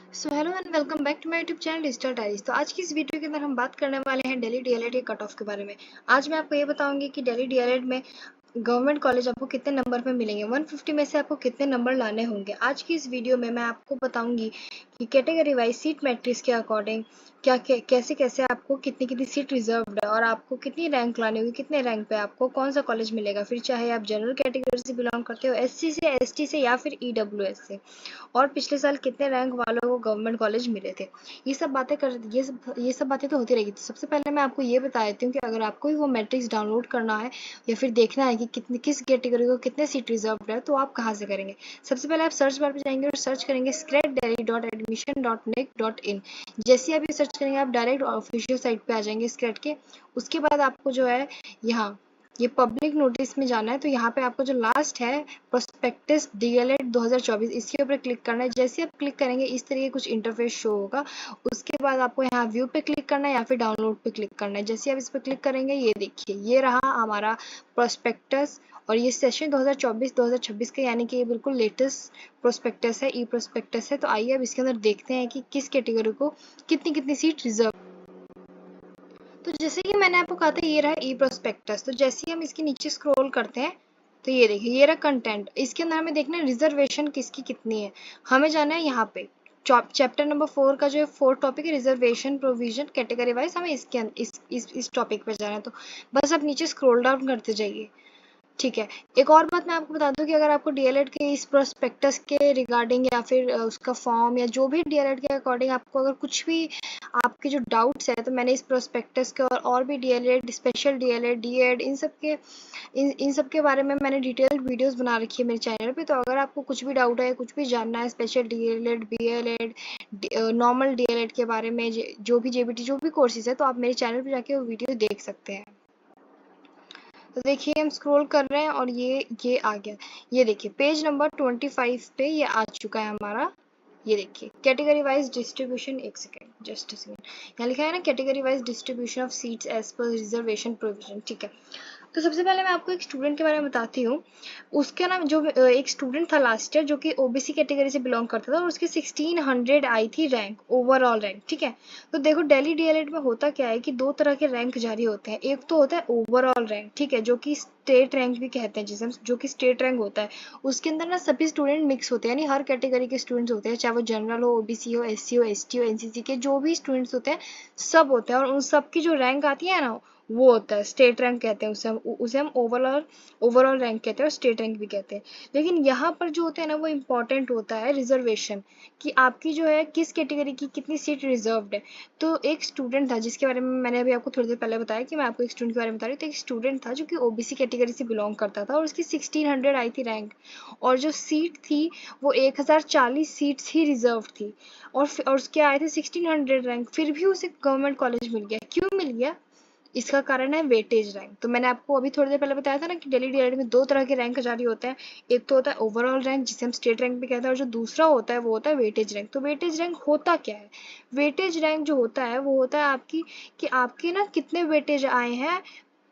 So hello and welcome back to my YouTube channel digital diaries. तो आज की इस वीडियो के अंदर हम बात करने वाले हैं दिल्ली डीएलएड के कट ऑफ के बारे में। आज मैं आपको ये बताऊंगी कि दिल्ली डीएलएड में गवर्नमेंट कॉलेज आपको कितने नंबर पे मिलेंगे, 150 में से आपको कितने नंबर लाने होंगे। आज की इस वीडियो में मैं आपको बताऊंगी कि कैटेगरी वाइज सीट मैट्रिक्स के अकॉर्डिंग क्या कैसे कैसे आपको कितनी कितनी सीट रिजर्व्ड है और आपको कितनी रैंक लानी होगी, कितने रैंक पे आपको कौन सा कॉलेज मिलेगा, फिर चाहे आप जनरल कैटेगरी से बिलोंग करते हो, एससी से, एसटी से या फिर ईडब्ल्यूएस से, और पिछले साल कितने रैंक वालों को गवर्नमेंट कॉलेज मिले थे। ये सब बातें तो होती रहेगी। तो सबसे पहले मैं आपको ये बता देती हूँ कि अगर आपको भी वो मैट्रिक्स डाउनलोड करना है या फिर देखना है कि कितनी किस कैटेगरी को कितने सीट रिजर्व है, तो आप कहाँ से करेंगे। सबसे पहले आप सर्च बार पे जाएंगे और सर्च करेंगे scratdelhi.admission.nic.in। जैसे आप ये सर्च करेंगे आप डायरेक्ट ऑफिशियल साइट पे आ जाएंगे स्क्रेट के। उसके बाद आपको जो है यहाँ ये पब्लिक नोटिस में जाना है। तो यहाँ पे आपको जो लास्ट है प्रोस्पेक्टस डीएलएड 2024, इसके ऊपर क्लिक करना है। जैसे आप क्लिक करेंगे इस तरीके कुछ इंटरफेस शो होगा। उसके बाद आपको यहाँ व्यू पे क्लिक करना है या फिर डाउनलोड पे क्लिक करना है। जैसे आप इस पर क्लिक करेंगे ये देखिए ये रहा हमारा प्रोस्पेक्टस, और ये सेशन 2024-2026 का, यानी कि ये बिल्कुल लेटेस्ट प्रोस्पेक्टस है, ई प्रोस्पेक्टस है। तो आइए अब इसके अंदर देखते हैं कि किस कैटेगरी को कितनी कितनी सीट रिजर्व। तो जैसे कि मैंने आपको कहा था ये रहा ई प्रोस्पेक्टस। तो जैसे ही हम इसके नीचे स्क्रॉल करते हैं तो ये देखिए ये रहा कंटेंट। इसके अंदर हमें देखना है रिजर्वेशन किसकी कितनी है। हमें जाना है यहाँ पे चैप्टर नंबर 4 का जो है 4 टॉपिक है रिजर्वेशन प्रोविजन कैटेगरी वाइज। हमें इसके इस टॉपिक पे जाना है। तो बस आप नीचे स्क्रॉल डाउन करते जाइए। ठीक है। एक और बात मैं आपको बता दूं कि अगर आपको डीएलएड के इस प्रोस्पेक्टस के रिगार्डिंग या फिर उसका फॉर्म या जो भी डीएलएड के अकॉर्डिंग आपको अगर कुछ भी आपके जो डाउट्स है, तो मैंने इस प्रोस्पेक्टस के और भी डीएलएड, स्पेशल डीएलएड, डीएड, इन सब के बारे में मैंने डिटेल्ड वीडियोस बना रखी है मेरे चैनल पे। तो अगर आपको कुछ भी डाउट है, कुछ भी जानना है special DElEd, B.El.Ed, normal DElEd के बारे में, जो भी जेबीटी जो भी कोर्सेज है, तो आप मेरे चैनल पे जाके वो वीडियो देख सकते हैं। तो देखिए हम स्क्रॉल कर रहे हैं और ये आ गया। ये देखिए पेज नंबर 25 पे ये आ चुका है हमारा। ये देखिए कैटेगरी वाइज डिस्ट्रीब्यूशन। एक सेकेंड, जस्ट अ सेकेंड। यहाँ लिखा है ना category wise distribution of seats as per reservation provision. ठीक है। तो सबसे पहले मैं आपको एक स्टूडेंट के बारे में बताती हूँ। उसका नाम जो एक स्टूडेंट था लास्ट ईयर जो कि ओबीसी कैटेगरी से बिलोंग करता था, और उसकी 1600 आई थी रैंक, ओवरऑल रैंक। ठीक है। तो देखो दिल्ली डीएलएड में होता क्या है कि दो तरह के रैंक जारी होते हैं। एक तो होता है ओवरऑल रैंक, ठीक है, जो कि स्टेट रैंक भी कहते हैं जिसे हम, जो कि स्टेट रैंक होता है। उसके अंदर ना सभी स्टूडेंट मिक्स होते हैं, यानी हर कैटेगरी के स्टूडेंट्स होते हैं, चाहे वो जनरल हो, ओबीसी हो, एससी हो, एसटी हो, एनसीसी के जो भी स्टूडेंट्स होते हैं सब होते हैं। और उन सब की जो रैंक आती है ना वो होता है स्टेट रैंक कहते हैं। उसे हम ओवरऑल रैंक कहते हैं और स्टेट रैंक भी कहते हैं। लेकिन यहाँ पर जो होता है ना वो इम्पोर्टेंट होता है रिजर्वेशन, कि आपकी जो है किस कैटेगरी की कितनी सीट रिजर्व्ड है। तो एक स्टूडेंट था जिसके बारे में मैंने अभी आपको थोड़ी देर पहले बताया कि मैं आपको एक स्टूडेंट के बारे में बता रही हूँ। तो एक स्टूडेंट था जो कि ओबीसी कैटेगरी से बिलोंग करता था और उसकी 1600 आई थी रैंक, और जो सीट थी वो 1040 सीट्स ही रिजर्व थी, और उसके आए थे 1600 रैंक। फिर भी उसे गवर्नमेंट कॉलेज मिल गया। क्यों मिल गया? इसका कारण है वेटेज रैंक। तो मैंने आपको अभी थोड़ी देर पहले बताया था ना कि दिल्ली डीएलएड में दो तरह के रैंक जारी होते हैं। एक तो होता है ओवरऑल रैंक जिसे हम स्टेट रैंक भी कहते हैं, और जो दूसरा होता है वो होता है वेटेज रैंक। तो वेटेज रैंक होता क्या है? वेटेज रैंक जो होता है वो होता है आपकी कि आपके ना कितने वेटेज आए हैं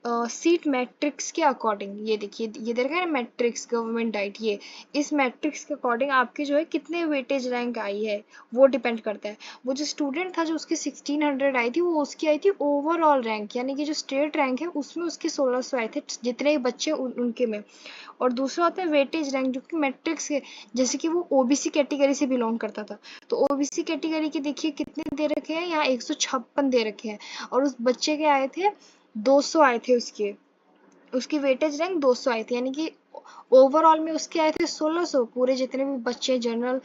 सीट मैट्रिक्स के अकॉर्डिंग। ये देखिए ये दे रखा है ना मैट्रिक्स गवर्नमेंट डाइट, ये इस मैट्रिक्स के अकॉर्डिंग आपकी जो है कितने वेटेज रैंक आई है वो डिपेंड करता है। वो जो स्टूडेंट था जो उसकी 1600 आई थी वो उसकी आई थी ओवरऑल रैंक, यानी कि जो स्टेट रैंक है उसमें उसके 1600 आए थे जितने ही बच्चे उनके में। और दूसरा होता है वेटेज रैंक जो कि मैट्रिक्स के, जैसे कि वो ओबीसी कैटेगरी से बिलोंग करता था। तो ओबीसी कैटेगरी के देखिए कितने दे रखे हैं, यहाँ 156 दे रखे हैं, और उस बच्चे के आए थे 200 आए थे उसके, उसकी वेटेज रैंक 200 आई थी, यानी कि ओवरऑल में उसके आए थे 1600 पूरे जितने भी बच्चे जनरल,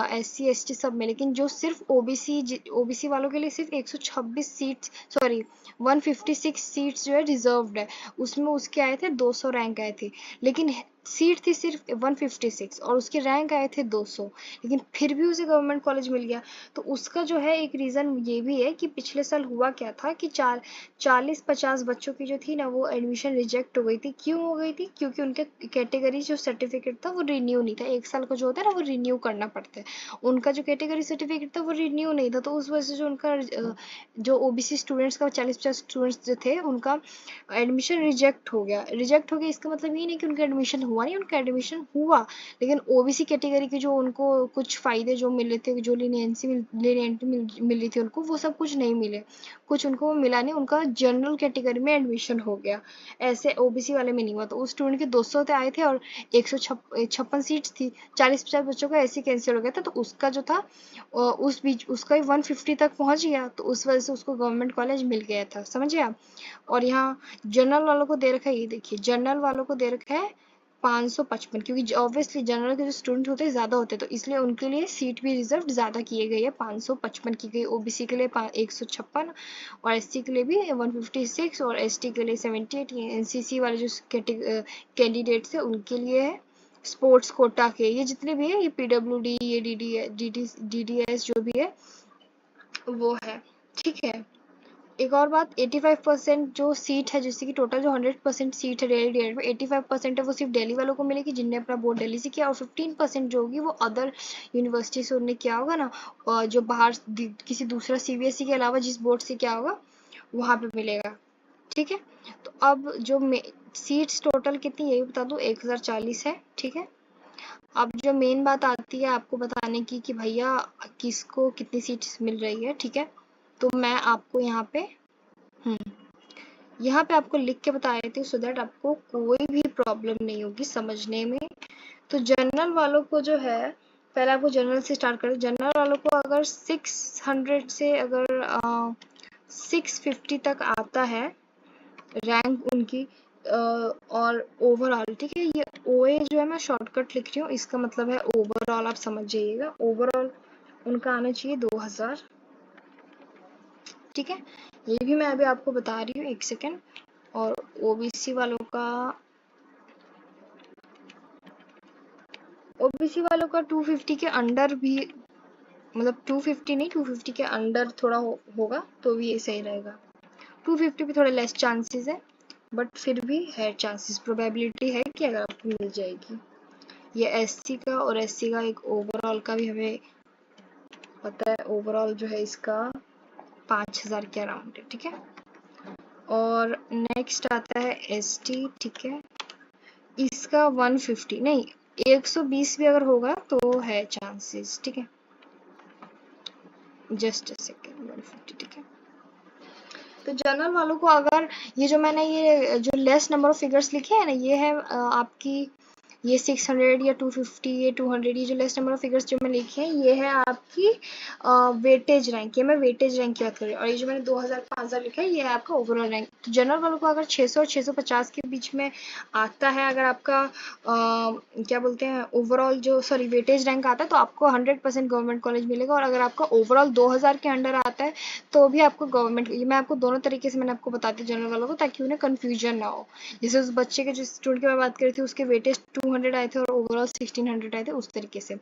एससी, एसटी सब में। लेकिन जो सिर्फ ओबीसी वालों के लिए सिर्फ 126 सीट्स, सॉरी 156 सीट्स जो है रिजर्व्ड है, उसमें उसके आए थे 200 रैंक आए थे। लेकिन सीट थी सिर्फ 156 और उसके रैंक आए थे 200, लेकिन फिर भी उसे गवर्नमेंट कॉलेज मिल गया। तो उसका जो है एक रीज़न ये भी है कि पिछले साल हुआ क्या था कि 40-50 बच्चों की जो थी ना वो एडमिशन रिजेक्ट हो गई थी। क्यों हो गई थी? क्योंकि उनके कैटेगरी जो सर्टिफिकेट था वो रिन्यू नहीं था। एक साल का जो होता है ना वो रिन्यू करना पड़ता है, उनका जो कैटेगरी सर्टिफिकेट था वो रिन्यू नहीं था। तो उस वजह से जो उनका जो ओबीसी स्टूडेंट्स का 40-50 स्टूडेंट्स जो थे उनका एडमिशन रिजेक्ट हो गया। रिजेक्ट हो गया इसका मतलब ये नहीं कि उनका एडमिशन हुआ नहीं, उनका एडमिशन हुआ, लेकिन ओबीसी कैटेगरी के जो उनको कुछ फायदे जो मिले थे, जो लीनियंसी मिली थी उनको, वो सब कुछ नहीं मिले, कुछ उनको मिला नहीं, उनका जनरल कैटेगरी में एडमिशन हो गया, ऐसे ओबीसी वाले में नहीं हुआ। तो उस स्टूडेंट के 200 तो आए थे और 156 सीट्स थी, 40-50 बच्चों का ऐसे कैंसिल हो गया था, तो उसका जो था उस बीच उसका ही 150 तक पहुंच गया, तो उस वजह से उसको गवर्नमेंट कॉलेज मिल गया था, समझिए आप। और यहाँ जनरल वालों को दे रखा है, ये देखिए जनरल वालों को दे रखा है 555, क्योंकि ऑब्वियसली जनरल के जो स्टूडेंट होते हैं ज़्यादा होते हैं, तो इसलिए उनके लिए सीट भी रिजर्व ज़्यादा किए गए है, 555 की गई, ओबीसी के लिए 156 और एससी के लिए भी 156 और एसटी के लिए 78, एनसीसी वाले जो कैंडिडेट्स है उनके लिए है, स्पोर्ट्स कोटा के ये जितने भी है, ये पीडब्ल्यूडी, ये डीडीएस जो भी है वो है, ठीक है। एक और बात, 85% जो सीट है, जैसे कि टोटल जो 100% सीट है दिल्ली डीएड में, 85% है वो सिर्फ दिल्ली वालों को मिलेगी जिनने अपना बोर्ड दिल्ली से किया, और 15% जो होगी वो अदर यूनिवर्सिटी से उन्होंने किया होगा ना, और जो बाहर किसी दूसरा सीबीएसई के अलावा जिस बोर्ड से क्या होगा वहाँ पे मिलेगा, ठीक है। तो अब जो सीट्स टोटल कितनी यही बता दूँ, 1040 है, ठीक है। अब जो मेन बात आती है आपको बताने की कि भैया किसको कितनी सीट्स मिल रही है, ठीक है। तो मैं आपको यहाँ पे आपको लिख के बता रही थी, सो दैट आपको कोई भी प्रॉब्लम नहीं होगी समझने में। तो जनरल वालों को जो है, पहले आपको जनरल से स्टार्ट करें। जनरल वालों को अगर 600 से अगर 650 तक आता है रैंक उनकी, और ओवरऑल, ठीक है, ये ओए जो है मैं शॉर्टकट लिख रही हूँ, इसका मतलब है ओवरऑल, आप समझ जाइएगा, ओवरऑल उनका आना चाहिए 2000, ठीक है। ये भी मैं अभी आपको बता रही हूँ, एक सेकेंड। और ओबीसी वालों का 250 के अंडर भी, मतलब 250 नहीं, 250 के अंडर थोड़ा होगा तो भी ये सही रहेगा। 250 पे थोड़े लेस चांसेस है, बट फिर भी है चांसेस, प्रोबेबिलिटी है कि अगर आपको मिल जाएगी। ये एससी का और एससी का एक ओवरऑल का भी हमें पता है, ओवरऑल जो है इसका 5000 के अराउंड है, ठीक है। और नेक्स्ट आता है एसटी, ठीक है, इसका 150 नहीं 120 भी अगर होगा तो है चांसेस, ठीक है। जस्ट अ सेकेंड, 150, ठीक है। तो जनरल वालों को अगर ये जो मैंने ये जो लेस नंबर ऑफ फिगर्स लिखे हैं ना, ये है आपकी ये 600 या 250, ये 200, ये जो लेस नंबर ऑफ फिगर्स जो मैं लिखे हैं ये है आपकी वेटेज रैंक, ये मैं वेटेज रैंक की बात कर रही हूँ। और ये जो मैंने 2000 5000 लिखा है ये है आपका ओवरऑल रैंक। तो जनरल वालों को अगर 600 और 650 के बीच में आता है, अगर आपका क्या बोलते हैं ओवरऑल जो सॉरी वेटेज रैंक आता है, तो आपको 100% गवर्नमेंट कॉलेज मिलेगा। और अगर आपका ओवरऑल 2000 के अंडर आता है तो भी आपको गवर्नमेंट, ये मैं आपको दोनों तरीके से मैंने आपको बता दी जनरल वालों को, ताकि उन्हें कन्फ्यूजन ना हो। जैसे उस बच्चे के जिस स्टूडेंट की मैं बात कर रही थी उसके वेटेज 200 आए थे और ओवरऑल 1600 आए थे, उस तरीके से।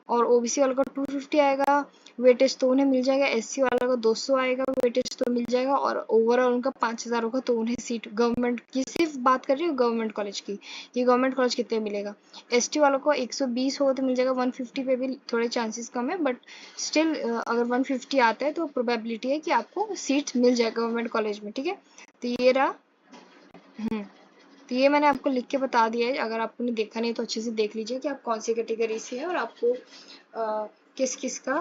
और ओबीसी वालों का 250 आएगा वेटेज तो उन्हें मिल जाएगा, एससी वाला का 200 आएगा वेटेज तो मिल जाएगा, और ओवरऑल उनका 5000 होगा तो उन्हें सीट गवर्नमेंट की, सिर्फ बात कर रही हूँ गवर्नमेंट कॉलेज की, ये गवर्नमेंट कॉलेज कितने मिलेगा। एसटी वालों को 120 होगा तो मिल जाएगा, 150 पे भी थोड़े चांसेस कम है, बट स्टिल अगर 150 आता है तो प्रोबेबिलिटी है कि आपको सीट मिल जाए गवर्नमेंट कॉलेज में, ठीक है। तो ये रहा, तो ये मैंने आपको लिख के बता दिया है। अगर आपने देखा नहीं तो अच्छे से देख लीजिए कि आप कौन सी कैटेगरी से है और आपको किस किस का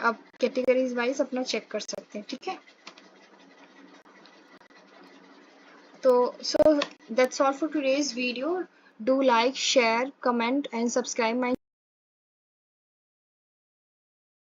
आप कैटेगरीज वाइज अपना चेक कर सकते हैं, ठीक है। तो so that's all for today's video. Do like, share, comment and subscribe my